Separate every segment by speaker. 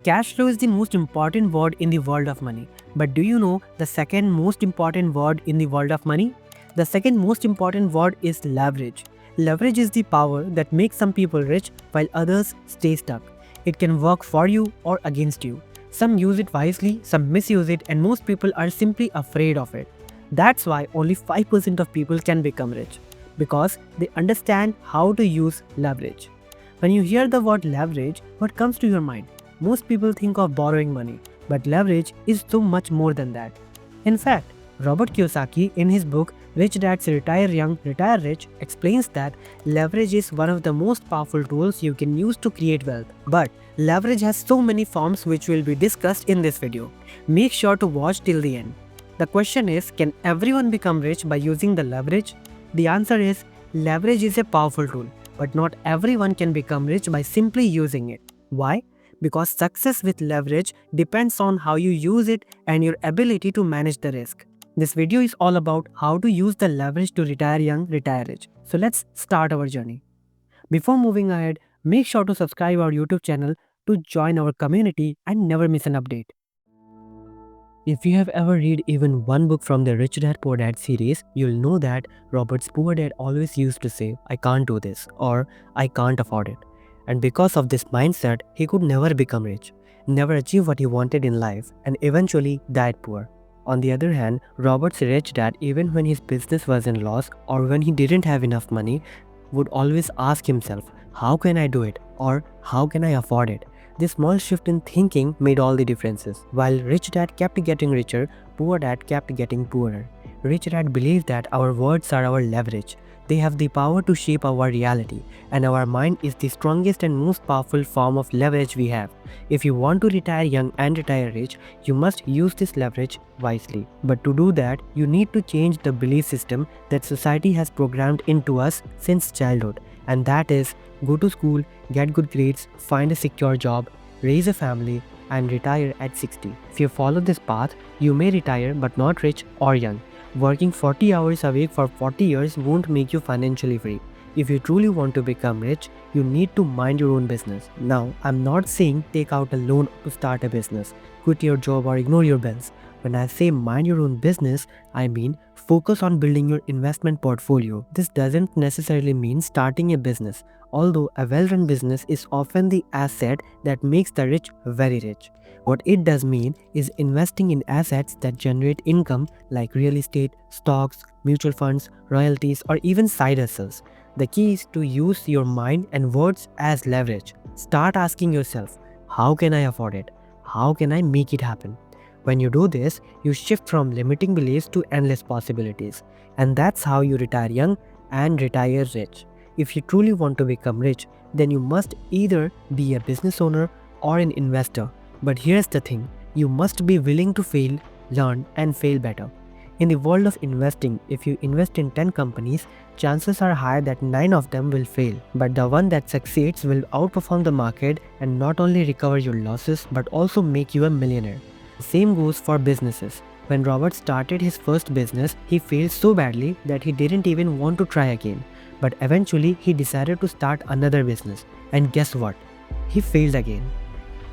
Speaker 1: Cash flow is the most important word in the world of money. But do you know the second most important word in the world of money? The second most important word is leverage. Leverage is the power that makes some people rich while others stay stuck. It can work for you or against you. Some use it wisely, some misuse it, and most people are simply afraid of it. That's why only 5% of people can become rich, because they understand how to use leverage. When you hear the word leverage, what comes to your mind? Most people think of borrowing money, but leverage is so much more than that. In fact, Robert Kiyosaki, in his book Rich Dads Retire Young, Retire Rich, explains that leverage is one of the most powerful tools you can use to create wealth. But leverage has so many forms which will be discussed in this video. Make sure to watch till the end. The question is, can everyone become rich by using the leverage? The answer is, leverage is a powerful tool, but not everyone can become rich by simply using it. Why? Because success with leverage depends on how you use it and your ability to manage the risk. This video is all about how to use the leverage to retire young, retire rich. So let's start our journey. Before moving ahead, make sure to subscribe our YouTube channel to join our community and never miss an update. If you have ever read even one book from the Rich Dad Poor Dad series, you'll know that Robert's poor dad always used to say, "I can't do this," or "I can't afford it." And because of this mindset, he could never become rich, never achieve what he wanted in life, and eventually died poor. On the other hand, Robert's rich dad, even when his business was in loss or when he didn't have enough money, would always ask himself, "How can I do it?" or "How can I afford it?" This small shift in thinking made all the differences. While rich dad kept getting richer, poor dad kept getting poorer. Rich dad believed that our words are our leverage. They have the power to shape our reality, and our mind is the strongest and most powerful form of leverage we have. If you want to retire young and retire rich, you must use this leverage wisely. But to do that, you need to change the belief system that society has programmed into us since childhood. And that is, go to school, get good grades, find a secure job, raise a family, and retire at 60. If you follow this path, you may retire but not rich or young. Working 40 hours a week for 40 years won't make you financially free. If you truly want to become rich, you need to mind your own business. Now, I'm not saying take out a loan to start a business, quit your job or ignore your bills. When I say mind your own business, I mean focus on building your investment portfolio. This doesn't necessarily mean starting a business, although a well-run business is often the asset that makes the rich very rich. What it does mean is investing in assets that generate income like real estate, stocks, mutual funds, royalties, or even side hustles. The key is to use your mind and words as leverage. Start asking yourself, how can I afford it? How can I make it happen? When you do this, you shift from limiting beliefs to endless possibilities. And that's how you retire young and retire rich. If you truly want to become rich, then you must either be a business owner or an investor. But here's the thing, you must be willing to fail, learn, and fail better. In the world of investing, if you invest in 10 companies, chances are high that 9 of them will fail. But the one that succeeds will outperform the market and not only recover your losses but also make you a millionaire. The same goes for businesses. When Robert started his first business, he failed so badly that he didn't even want to try again. But eventually, he decided to start another business. And guess what? He failed again.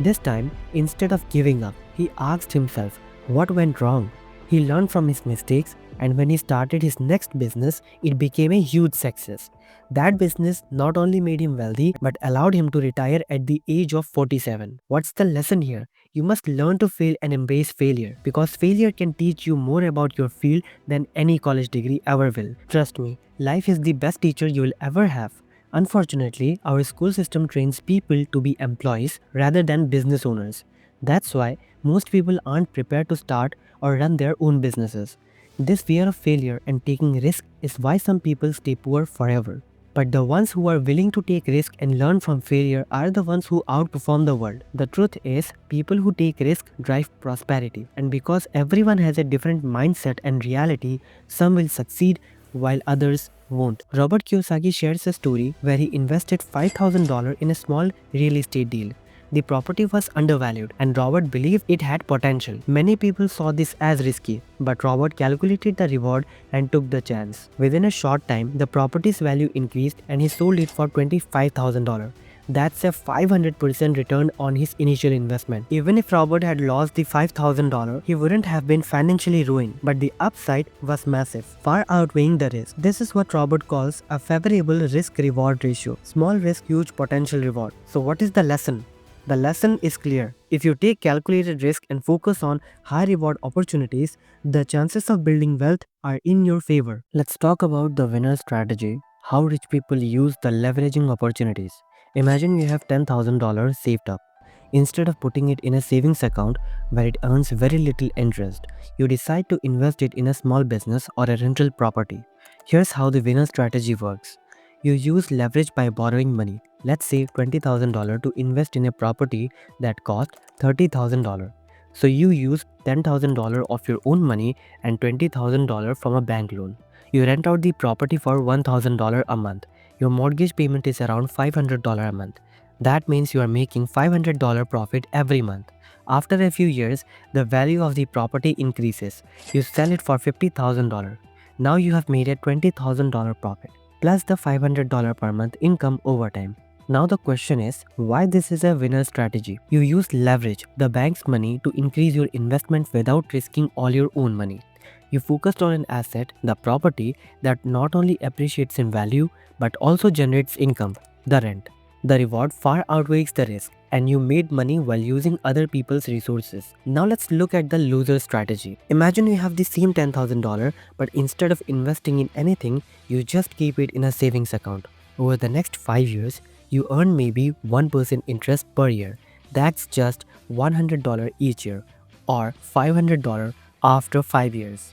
Speaker 1: This time, instead of giving up, he asked himself what went wrong. He learned from his mistakes, and when he started his next business, it became a huge success. That business not only made him wealthy, but allowed him to retire at the age of 47. What's the lesson here? You must learn to fail and embrace failure, because failure can teach you more about your field than any college degree ever will. Trust me, life is the best teacher you will ever have. Unfortunately, our school system trains people to be employees rather than business owners. That's why most people aren't prepared to start or run their own businesses. This fear of failure and taking risk is why some people stay poor forever. But the ones who are willing to take risk and learn from failure are the ones who outperform the world. The truth is, people who take risk drive prosperity. And because everyone has a different mindset and reality, some will succeed while others won't. Robert Kiyosaki shares a story where he invested $5,000 in a small real estate deal. The property was undervalued and Robert believed it had potential. Many people saw this as risky, but Robert calculated the reward and took the chance. Within a short time, the property's value increased and he sold it for $25,000. That's a 500% return on his initial investment. Even if Robert had lost the $5,000, he wouldn't have been financially ruined, but the upside was massive, far outweighing the risk. This is what Robert calls a favorable risk-reward ratio. Small risk, huge potential reward. So what is the lesson? The lesson is clear. If you take calculated risk and focus on high reward opportunities, the chances of building wealth are in your favor. Let's talk about the winner strategy, how rich people use the leveraging opportunities. Imagine you have $10,000 saved up. Instead of putting it in a savings account where it earns very little interest, you decide to invest it in a small business or a rental property. Here's how the winner strategy works. You use leverage by borrowing money. Let's say $20,000 to invest in a property that cost $30,000. So you use $10,000 of your own money and $20,000 from a bank loan. You rent out the property for $1,000 a month. Your mortgage payment is around $500 a month. That means you are making $500 profit every month. After a few years, the value of the property increases. You sell it for $50,000. Now you have made a $20,000 profit, plus the $500 per month income over time. Now the question is, why this is a winner strategy? You use leverage, the bank's money, to increase your investment without risking all your own money. You focused on an asset, the property, that not only appreciates in value but also generates income, the rent. The reward far outweighs the risk, and you made money while using other people's resources. Now let's look at the loser strategy. Imagine you have the same $10,000, but instead of investing in anything, you just keep it in a savings account. Over the next 5 years, you earn maybe 1% interest per year. That's just $100 each year, or $500 after 5 years.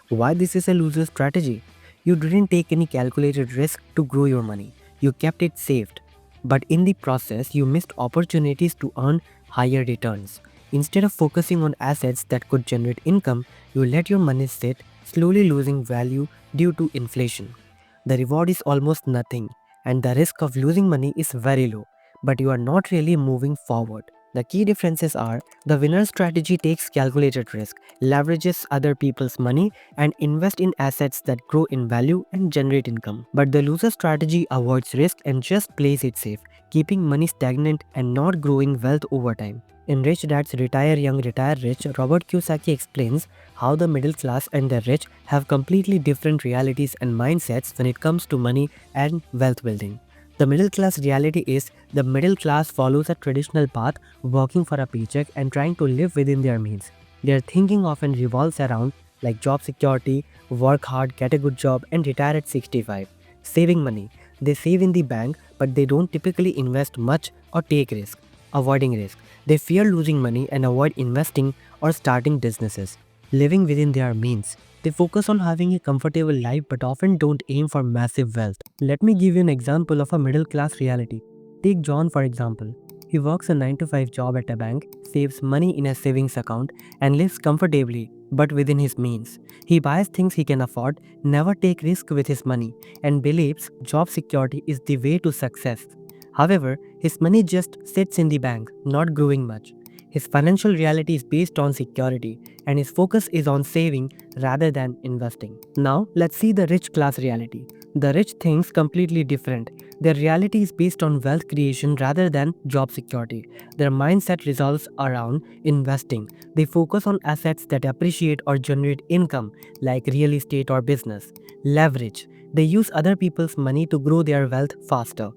Speaker 1: Why this is a loser strategy? You didn't take any calculated risk to grow your money. You kept it saved. But in the process, you missed opportunities to earn higher returns. Instead of focusing on assets that could generate income, you let your money sit, slowly losing value due to inflation. The reward is almost nothing, and the risk of losing money is very low, but you are not really moving forward. The key differences are: the winner strategy takes calculated risk, leverages other people's money, and invests in assets that grow in value and generate income. But the loser strategy avoids risk and just plays it safe, keeping money stagnant and not growing wealth over time. In Rich Dad's Retire Young, Retire Rich, Robert Kiyosaki explains how the middle class and the rich have completely different realities and mindsets when it comes to money and wealth building. The middle class reality is the middle class follows a traditional path, working for a paycheck and trying to live within their means. Their thinking often revolves around like job security, work hard, get a good job, and retire at 65. Saving money. They save in the bank, but they don't typically invest much or take risk. Avoiding risk. They fear losing money and avoid investing or starting businesses. Living within their means. They focus on having a comfortable life but often don't aim for massive wealth. Let me give you an example of a middle class reality. Take John for example. He works a 9 to 5 job at a bank, saves money in a savings account, and lives comfortably but within his means. He buys things he can afford, never take risk with his money, and believes job security is the way to success. However, his money just sits in the bank, not growing much. His financial reality is based on security, and his focus is on saving rather than investing. Now, let's see the rich class reality. The rich thinks completely different. Their reality is based on wealth creation rather than job security. Their mindset revolves around investing. They focus on assets that appreciate or generate income, like real estate or business. Leverage. They use other people's money to grow their wealth faster.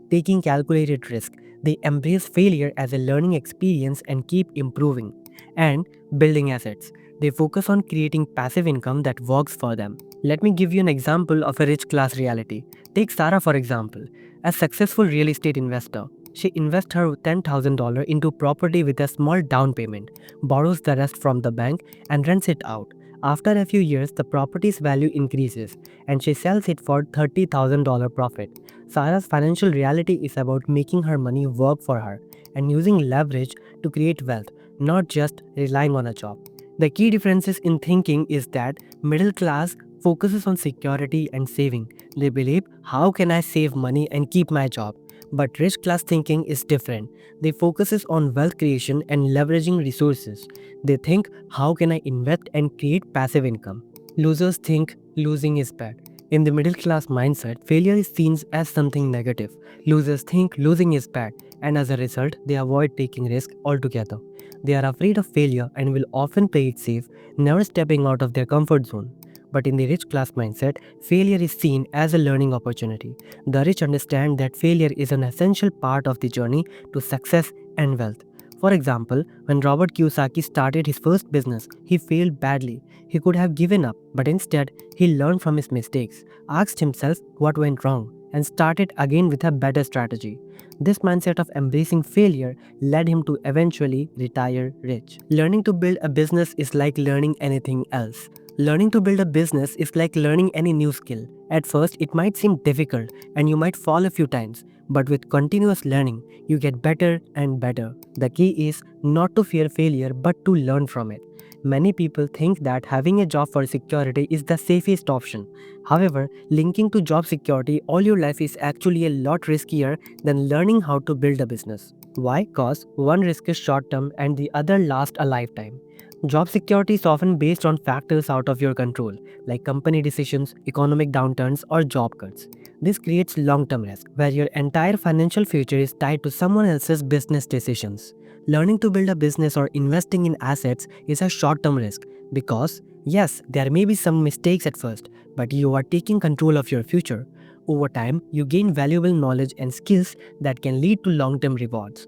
Speaker 1: Taking calculated risk. They embrace failure as a learning experience and keep improving. And building assets. They focus on creating passive income that works for them. Let me give you an example of a rich class reality. Take Sarah for example, a successful real estate investor. She invests her $10,000 into property with a small down payment, borrows the rest from the bank, and rents it out. After a few years, the property's value increases, and she sells it for $30,000 profit. Sarah's financial reality is about making her money work for her and using leverage to create wealth, not just relying on a job. The key differences in thinking is that middle class focuses on security and saving. They believe, how can I save money and keep my job? But rich class thinking is different. They focuses on wealth creation and leveraging resources. They think, how can I invest and create passive income? Losers think losing is bad. In the middle class mindset, failure is seen as something negative. Losers think losing is bad, and as a result, they avoid taking risk altogether. They are afraid of failure and will often play it safe, never stepping out of their comfort zone. But in the rich class mindset, failure is seen as a learning opportunity. The rich understand that failure is an essential part of the journey to success and wealth. For example, when Robert Kiyosaki started his first business, he failed badly. He could have given up, but instead, he learned from his mistakes, asked himself what went wrong, and started again with a better strategy. This mindset of embracing failure led him to eventually retire rich. Learning to build a business is like learning anything else. Learning to build a business is like learning any new skill. At first, it might seem difficult and you might fall a few times, but with continuous learning, you get better and better. The key is not to fear failure but to learn from it. Many people think that having a job for security is the safest option. However, linking to job security all your life is actually a lot riskier than learning how to build a business. Why? Because one risk is short term and the other lasts a lifetime. Job security is often based on factors out of your control, like company decisions, economic downturns, or job cuts. This creates long term risk, where your entire financial future is tied to someone else's business decisions. Learning to build a business or investing in assets is a short term risk because, yes, there may be some mistakes at first, but you are taking control of your future. Over time, you gain valuable knowledge and skills that can lead to long term rewards.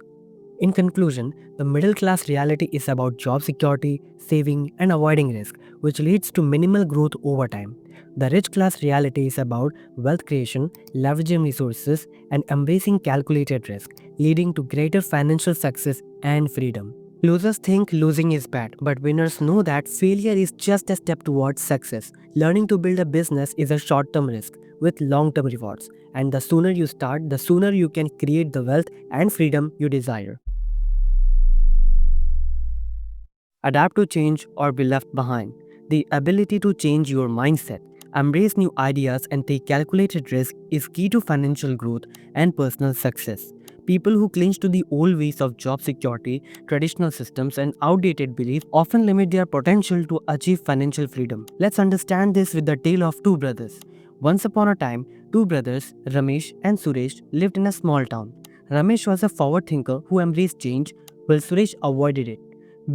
Speaker 1: In conclusion, the middle class reality is about job security, saving, and avoiding risk, which leads to minimal growth over time. The rich class reality is about wealth creation, leveraging resources, and embracing calculated risk, leading to greater financial success and freedom. Losers think losing is bad, but winners know that failure is just a step towards success. Learning to build a business is a short term risk with long term rewards, and the sooner you start, the sooner you can create the wealth and freedom you desire. Adapt to change or be left behind. The ability to change your mindset, embrace new ideas, and take calculated risk is key to financial growth and personal success. People who cling to the old ways of job security, traditional systems, and outdated beliefs often limit their potential to achieve financial freedom. Let's understand this with the tale of two brothers. Once upon a time, two brothers, Ramesh and Suresh, lived in a small town. Ramesh was a forward thinker who embraced change, while Suresh avoided it,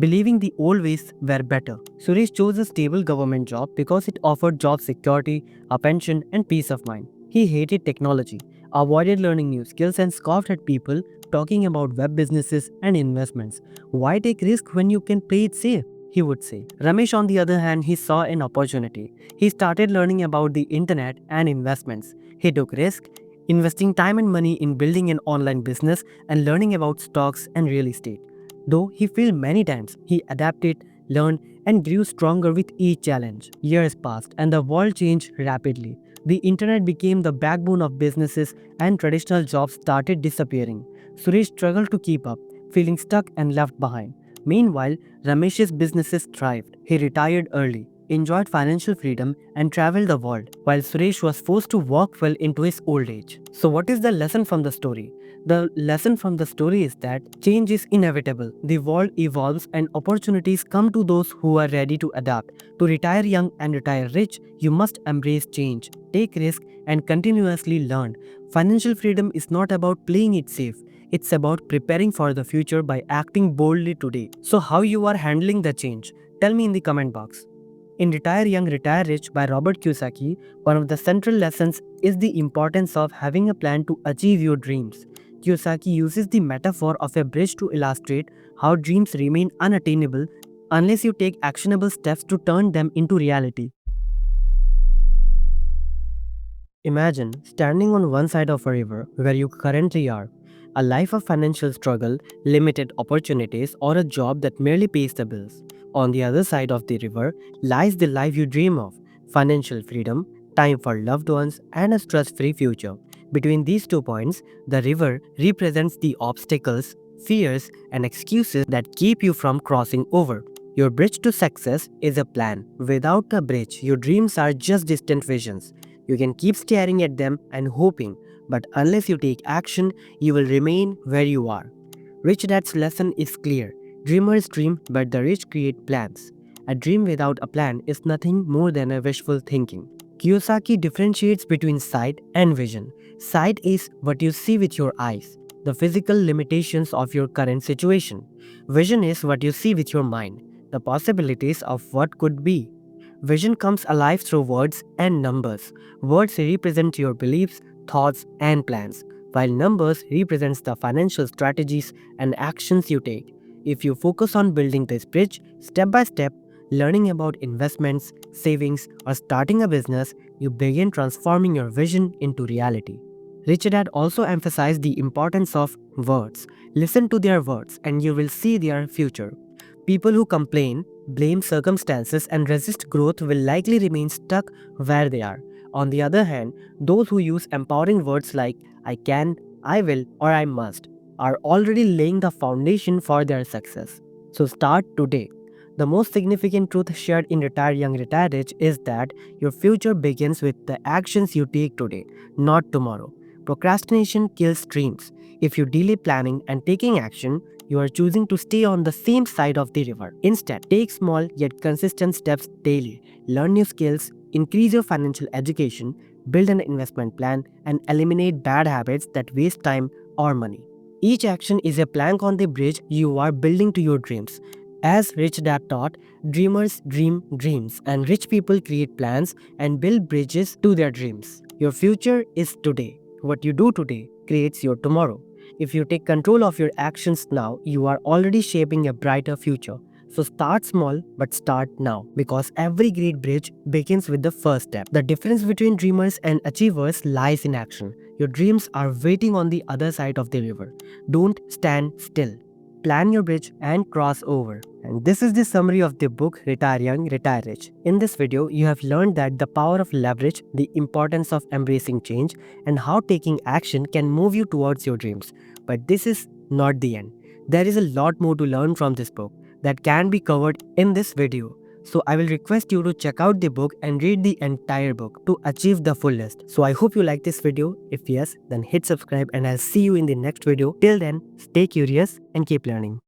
Speaker 1: believing the old ways were better. Suresh chose a stable government job because it offered job security, a pension, and peace of mind. He hated technology, avoided learning new skills, and scoffed at people talking about web businesses and investments. Why take risk when you can play it safe? He would say. Ramesh, on the other hand, he saw an opportunity. He started learning about the internet and investments. He took risk, investing time and money in building an online business and learning about stocks and real estate. Though he failed many times, he adapted, learned, and grew stronger with each challenge. Years passed and the world changed rapidly. The internet became the backbone of businesses and traditional jobs started disappearing. Suresh struggled to keep up, feeling stuck and left behind. Meanwhile, Ramesh's businesses thrived. He retired early, enjoyed financial freedom, and traveled the world, while Suresh was forced to work well into his old age. So, what is the lesson from the story? The lesson from the story is that change is inevitable. The world evolves and opportunities come to those who are ready to adapt. To retire young and retire rich, you must embrace change, take risk, and continuously learn. Financial freedom is not about playing it safe. It's about preparing for the future by acting boldly today. So, how you are handling the change? Tell me in the comment box. In Retire Young, Retire Rich by Robert Kiyosaki, one of the central lessons is the importance of having a plan to achieve your dreams. Kiyosaki uses the metaphor of a bridge to illustrate how dreams remain unattainable unless you take actionable steps to turn them into reality. Imagine standing on one side of a river where you currently are. A life of financial struggle, limited opportunities, or a job that merely pays the bills. On the other side of the river lies the life you dream of, financial freedom, time for loved ones, and a stress free future. Between these 2 points, the river represents the obstacles, fears, and excuses that keep you from crossing over. Your bridge to success is a plan. Without a bridge, your dreams are just distant visions. You can keep staring at them and hoping, but unless you take action, you will remain where you are. Rich Dad's lesson is clear. Dreamers dream, but the rich create plans. A dream without a plan is nothing more than a wishful thinking. Kiyosaki differentiates between sight and vision. Sight is what you see with your eyes, the physical limitations of your current situation. Vision is what you see with your mind, the possibilities of what could be. Vision comes alive through words and numbers. Words represent your beliefs, thoughts, and plans, while numbers represents the financial strategies and actions you take. If you focus on building this bridge step by step, learning about investments, savings, or starting a business, you begin transforming your vision into reality. Rich Dad also emphasized the importance of words. Listen to their words and you will see their future. People who complain, blame circumstances, and resist growth will likely remain stuck where they are. On the other hand, those who use empowering words like I can, I will, or I must are already laying the foundation for their success. So start today. The most significant truth shared in Retire Young, Retire Rich is that your future begins with the actions you take today, not tomorrow. Procrastination kills dreams. If you delay planning and taking action, you are choosing to stay on the same side of the river. Instead, take small yet consistent steps daily. Learn new skills, increase your financial education, build an investment plan, and eliminate bad habits that waste time or money. Each action is a plank on the bridge you are building to your dreams. As Rich Dad taught, dreamers dream dreams, and rich people create plans and build bridges to their dreams. Your future is today. What you do today creates your tomorrow. If you take control of your actions now, you are already shaping a brighter future. So start small, but start now, because every great bridge begins with the first step. The difference between dreamers and achievers lies in action. Your dreams are waiting on the other side of the river. Don't stand still. Plan your bridge and cross over. And this is the summary of the book Retire Young, Retire Rich. In this video, you have learned that the power of leverage, the importance of embracing change, and how taking action can move you towards your dreams. But this is not the end. There is a lot more to learn from this book that can be covered in this video. So I will request you to check out the book and read the entire book to achieve the full list. So I hope you like this video. If yes, then hit subscribe and I'll see you in the next video. Till then, stay curious and keep learning.